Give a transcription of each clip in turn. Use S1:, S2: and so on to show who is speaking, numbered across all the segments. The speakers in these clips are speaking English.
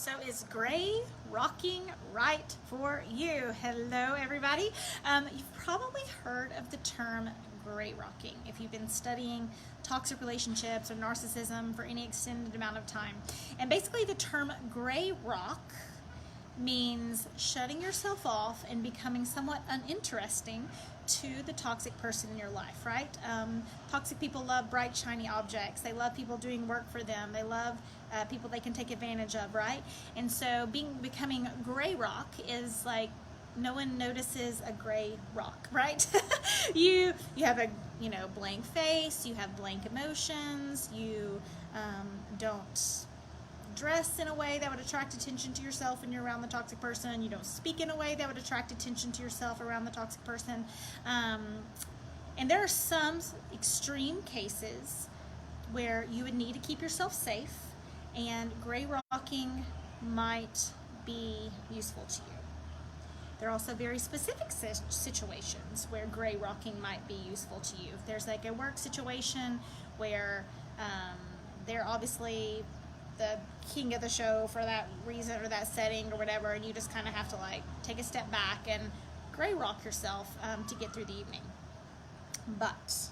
S1: So is gray rocking right for you? Hello, everybody. You've probably heard of the term gray rocking if you've been studying toxic relationships or narcissism for any extended amount of time. And basically the term gray rock means shutting yourself off and becoming somewhat uninteresting to the toxic person in your life, right? Toxic people love bright, shiny objects. They love people doing work for them. They love people they can take advantage of, right? And so becoming gray rock is like no one notices a gray rock, right? you have a blank face. You have blank emotions. You don't dress in a way that would attract attention to yourself when you're around the toxic person. You don't speak in a way that would attract attention to yourself around the toxic person. And there are some extreme cases where you would need to keep yourself safe, and gray rocking might be useful to you. There are also very specific situations where gray rocking might be useful to you. If there's like a work situation where they're obviously the king of the show for that reason or that setting or whatever, and you just kind of have to like take a step back and gray rock yourself to get through the evening. But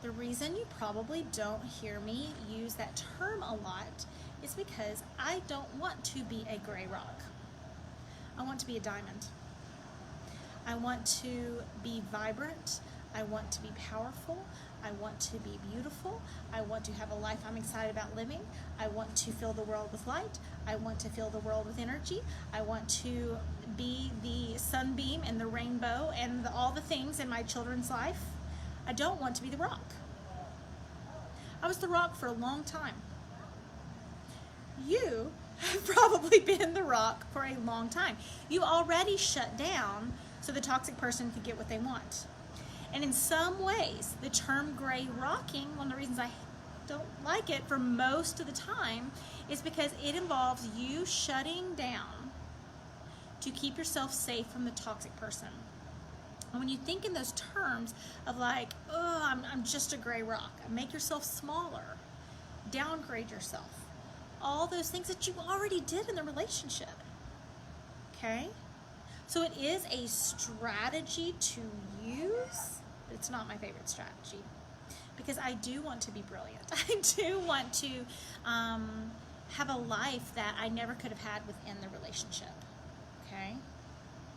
S1: the reason you probably don't hear me use that term a lot is because I don't want to be a gray rock. I want to be a diamond. I want to be vibrant. I want to be powerful. I want to be beautiful. I want to have a life I'm excited about living. I want to fill the world with light. I want to fill the world with energy. I want to be the sunbeam and the rainbow and all the things in my children's life. I don't want to be the rock. I was the rock for a long time. You have probably been the rock for a long time. You already shut down so the toxic person could get what they want. And in some ways, the term gray rocking, one of the reasons I don't like it for most of the time, is because it involves you shutting down to keep yourself safe from the toxic person. And when you think in those terms of like, oh, I'm just a gray rock, make yourself smaller, downgrade yourself, all those things that you already did in the relationship, okay? So it is a strategy to use, but it's not my favorite strategy because I do want to be brilliant. I do want to have a life that I never could have had within the relationship, okay?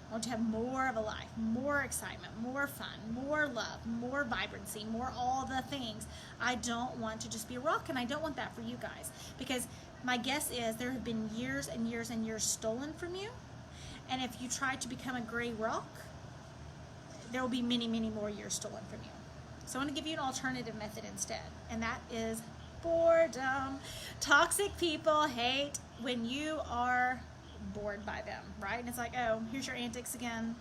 S1: I want to have more of a life, more excitement, more fun, more love, more vibrancy, more all the things. I don't want to just be a rock, and I don't want that for you guys, because my guess is there have been years and years and years stolen from you, and if you try to become a gray rock, there will be many, many more years stolen from you. So I want to give you an alternative method instead, and that is boredom. Toxic people hate when you are bored by them, right? And it's like, oh, here's your antics again.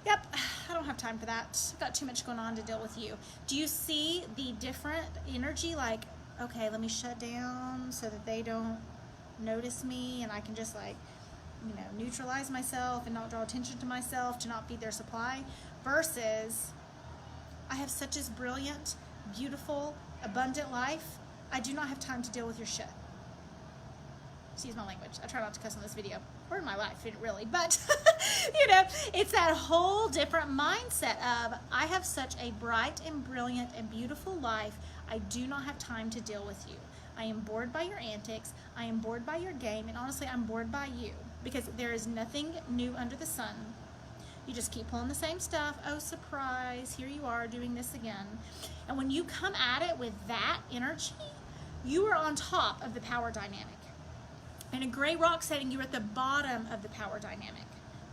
S1: Yep, I don't have time for that. I've got too much going on to deal with you. Do you see the different energy? Like, okay, let me shut down so that they don't notice me, and I can just like, neutralize myself and not draw attention to myself, to not feed their supply, versus I have such a brilliant, beautiful, abundant life. I do not have time to deal with your shit. Excuse my language. I try not to cuss on this video or in my life, really, but it's that whole different mindset of I have such a bright and brilliant and beautiful life. I do not have time to deal with you. I am bored by your antics. I am bored by your game, and honestly, I'm bored by you because there is nothing new under the sun. You just keep pulling the same stuff. Oh, surprise, here you are doing this again. And when you come at it with that energy, you are on top of the power dynamic. In a gray rock setting, you're at the bottom of the power dynamic,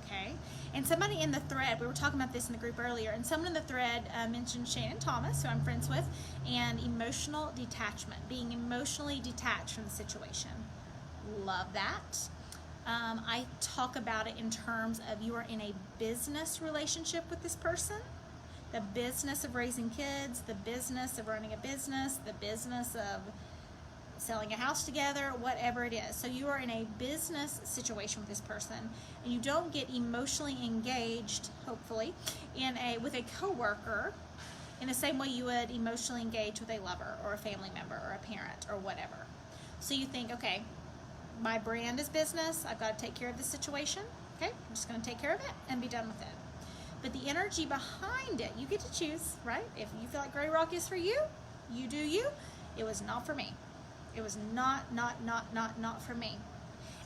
S1: okay? And somebody in the thread, we were talking about this in the group earlier, and someone in the thread mentioned Shannon Thomas, who I'm friends with, and emotional detachment, being emotionally detached from the situation. Love that. I talk about it in terms of you are in a business relationship with this person, the business of raising kids, the business of running a business, the business of selling a house together, whatever it is. So you are in a business situation with this person, and you don't get emotionally engaged, hopefully, with a coworker in the same way you would emotionally engage with a lover or a family member or a parent or whatever. So you think, okay, my brand is business. I've got to take care of the situation. Okay, I'm just going to take care of it and be done with it. But the energy behind it, you get to choose, right? If you feel like gray rock is for you, you do you. It was not for me. It was not for me.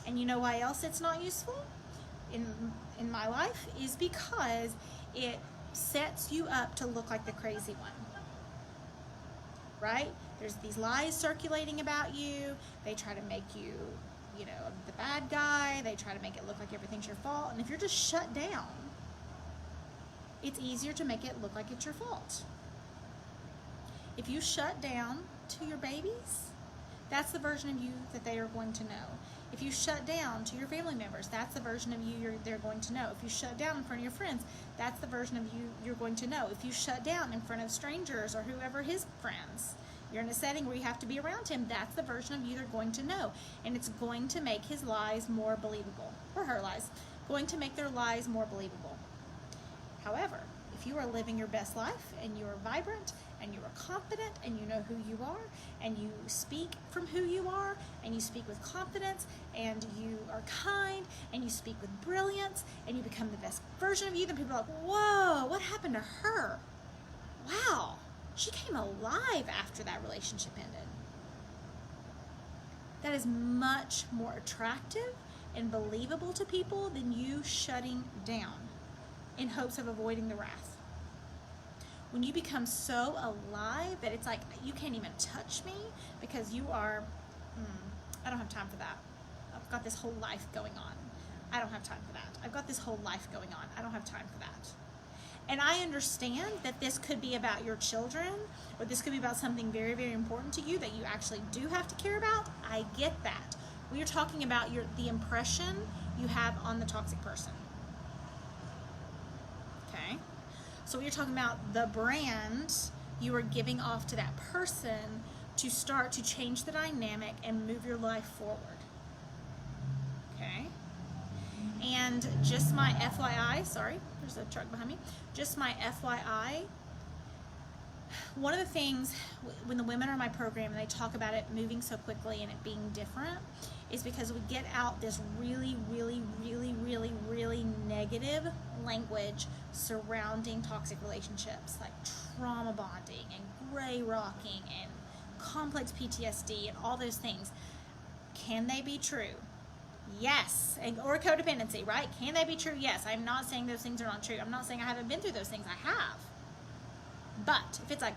S1: And you know why else it's not useful in my life is because it sets you up to look like the crazy one, right? There's these lies circulating about you. They try to make you, you know, the bad guy. They try to make it look like everything's your fault. And if you're just shut down, it's easier to make it look like it's your fault. If you shut down to your babies, that's the version of you that they are going to know. If you shut down to your family members, that's the version of you they're going to know. If you shut down in front of your friends, that's the version of you you're going to know. If you shut down in front of strangers or whoever his friends, you're in a setting where you have to be around him, that's the version of you they're going to know. And it's going to make his lies more believable, or her lies, going to make their lies more believable. However, if you are living your best life and you are vibrant and you are confident and you know who you are and you speak from who you are and you speak with confidence and you are kind and you speak with brilliance and you become the best version of you, then people are like, whoa, what happened to her? Wow, she came alive after that relationship ended. That is much more attractive and believable to people than you shutting down in hopes of avoiding the wrath. When you become so alive that it's like you can't even touch me because you are, I don't have time for that. I've got this whole life going on. I don't have time for that. I've got this whole life going on. I don't have time for that. And I understand that this could be about your children, or this could be about something very, very important to you that you actually do have to care about. I get that. We are talking about the impression you have on the toxic person. Okay? So we're talking about the brand you are giving off to that person to start to change the dynamic and move your life forward. Okay? And just my FYI, sorry, there's a truck behind me. Just my FYI, one of the things when the women are in my program and they talk about it moving so quickly and it being different is because we get out this really, really, really, really, really negative language surrounding toxic relationships, like trauma bonding and gray rocking and complex PTSD and all those things. Can they be true? Yes. Or codependency, right? Can they be true? Yes. I'm not saying those things are not true. I'm not saying I haven't been through those things. I have. But if it's like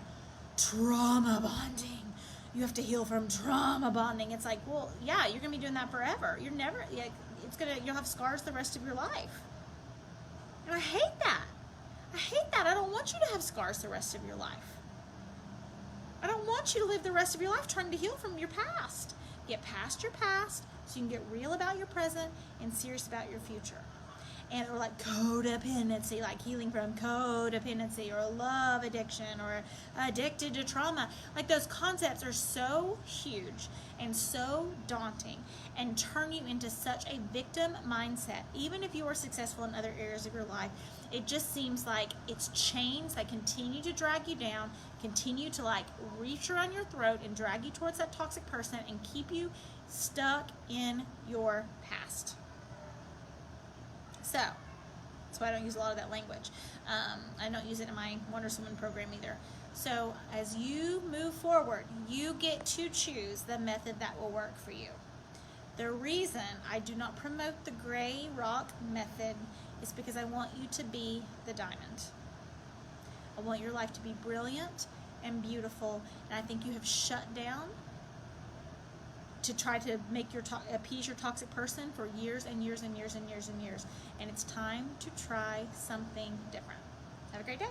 S1: trauma bonding, you have to heal from trauma bonding, it's like, well, yeah, you're gonna be doing that forever. You're never, like, you'll have scars the rest of your life. And I hate that. I hate that. I don't want you to have scars the rest of your life. I don't want you to live the rest of your life trying to heal from your past. Get past your past so you can get real about your present and serious about your future. Or like codependency, like healing from codependency, or love addiction, or addicted to trauma. Like, those concepts are so huge and so daunting and turn you into such a victim mindset. Even if you are successful in other areas of your life, it just seems like it's chains that continue to drag you down, continue to like reach around your throat and drag you towards that toxic person and keep you stuck in your past. So, that's why I don't use a lot of that language. I don't use it in my Wonder Woman program either. So, as you move forward, you get to choose the method that will work for you. The reason I do not promote the gray rock method is because I want you to be the diamond. I want your life to be brilliant and beautiful, and I think you have shut down to try to make appease your toxic person for years and years and years and years and years. And it's time to try something different. Have a great day.